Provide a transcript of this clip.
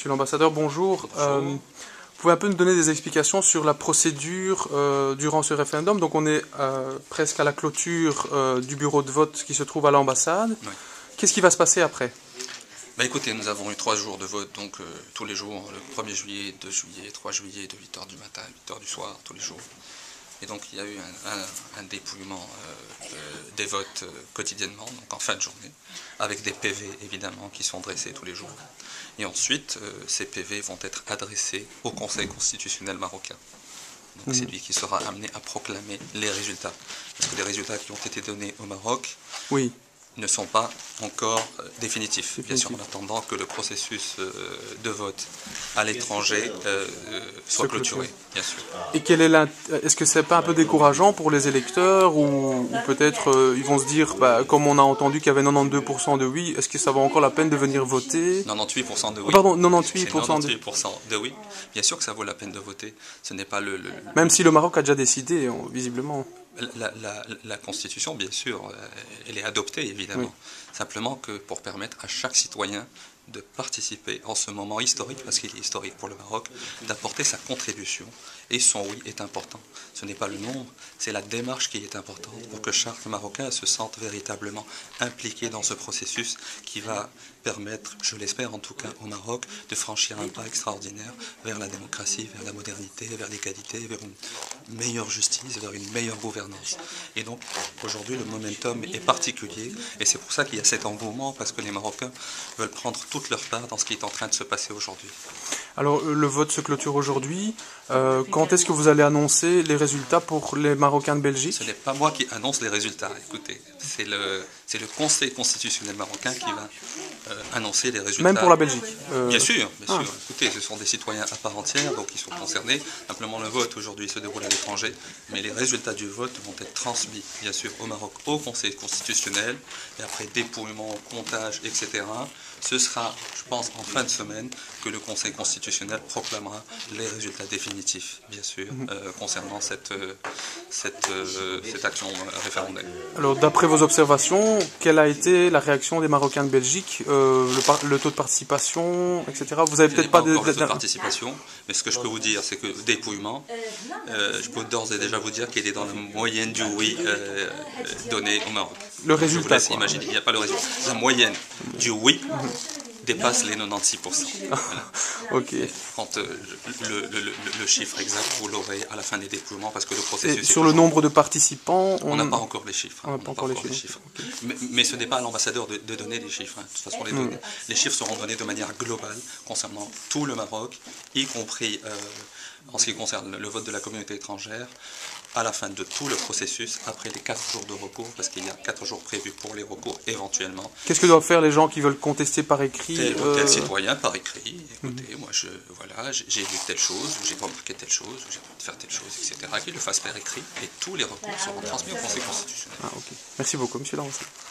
Monsieur l'ambassadeur, bonjour. Vous pouvez un peu nous donner des explications sur la procédure durant ce référendum? Donc on est presque à la clôture du bureau de vote qui se trouve à l'ambassade. Oui. Qu'est-ce qui va se passer après? Écoutez, nous avons eu 3 jours de vote, donc tous les jours, le 1er juillet, 2 juillet, 3 juillet, de 8 h du matin à 8 h du soir, tous les jours. Et donc il y a eu un dépouillement des votes quotidiennement, donc en fin de journée, avec des PV évidemment qui sont dressés tous les jours. Et ensuite, ces PV vont être adressés au Conseil constitutionnel marocain. Donc c'est lui qui sera amené à proclamer les résultats. Parce que les résultats qui ont été donnés au Maroc ne sont pas encore définitifs. Bien sûr, en attendant que le processus de vote à l'étranger soit clôturé, bien sûr. Et est-ce que c'est pas un peu décourageant pour les électeurs ou peut-être ils vont se dire, comme on a entendu qu'il y avait 92% de oui, est-ce que ça vaut encore la peine de venir voter? 98% de oui. Pardon, 98% de oui. Bien sûr que ça vaut la peine de voter. Ce n'est pas Même si le Maroc a déjà décidé, visiblement. La Constitution, bien sûr, elle est adoptée, évidemment. Oui. Simplement que pour permettre à chaque citoyen de participer en ce moment historique, parce qu'il est historique pour le Maroc, d'apporter sa contribution. Et son oui est important. Ce n'est pas le nombre, c'est la démarche qui est importante pour que chaque Marocain se sente véritablement impliqué dans ce processus qui va permettre, je l'espère en tout cas au Maroc, de franchir un pas extraordinaire vers la démocratie, vers la modernité, vers l'égalité, vers une meilleure justice, vers une meilleure gouvernance. Et donc aujourd'hui le momentum est particulier et c'est pour ça qu'il y a cet engouement, parce que les Marocains veulent prendre toute leur part dans ce qui est en train de se passer aujourd'hui. Alors le vote se clôture aujourd'hui. Quand est-ce que vous allez annoncer les résultats pour les Marocains de Belgique? Ce n'est pas moi qui annonce les résultats, écoutez. C'est le Conseil constitutionnel marocain qui va annoncer les résultats. Même pour la Belgique Bien sûr, bien sûr. Écoutez, ce sont des citoyens à part entière, donc ils sont concernés. Simplement le vote aujourd'hui se déroule à l'étranger, mais les résultats du vote vont être transmis, bien sûr, au Maroc, au Conseil constitutionnel, et après dépouillement, comptage, etc. Ce sera, je pense, en fin de semaine que le Conseil constitutionnel proclamera les résultats définitifs, bien sûr, concernant cette action référendaire. Alors, d'après vos observations, quelle a été la réaction des Marocains de Belgique, le taux de participation, etc. Vous avez peut-être pas de taux de participation, mais ce que je peux vous dire, c'est que dépouillement, je peux d'ores et déjà vous dire qu'il est dans la moyenne du oui donné au Maroc. Le résultat. Je vous laisse imaginer, il n'y a pas le résultat. La moyenne du oui dépasse les 96%. Voilà. Ok. Quand le chiffre exact, vous l'aurez à la fin des dépouillements, parce que le processus... Et sur le nombre de participants, on n'a pas encore les chiffres. On n'a pas encore les chiffres. Okay. Mais ce n'est pas à l'ambassadeur de donner les chiffres. De toute façon, les chiffres seront donnés de manière globale concernant tout le Maroc, y compris en ce qui concerne le vote de la communauté étrangère, à la fin de tout le processus, après les 4 jours de recours, parce qu'il y a 4 jours prévus pour les recours éventuellement. Qu'est-ce que doivent faire les gens qui veulent contester par écrit? Tel citoyen par écrit. Écoutez, moi j'ai vu telle chose, ou j'ai remarqué telle chose, ou j'ai envie de faire telle chose, etc. Qu'ils le fassent par écrit, et tous les recours seront transmis au Conseil constitutionnel. Ok. Merci beaucoup, monsieur l'ambassadeur.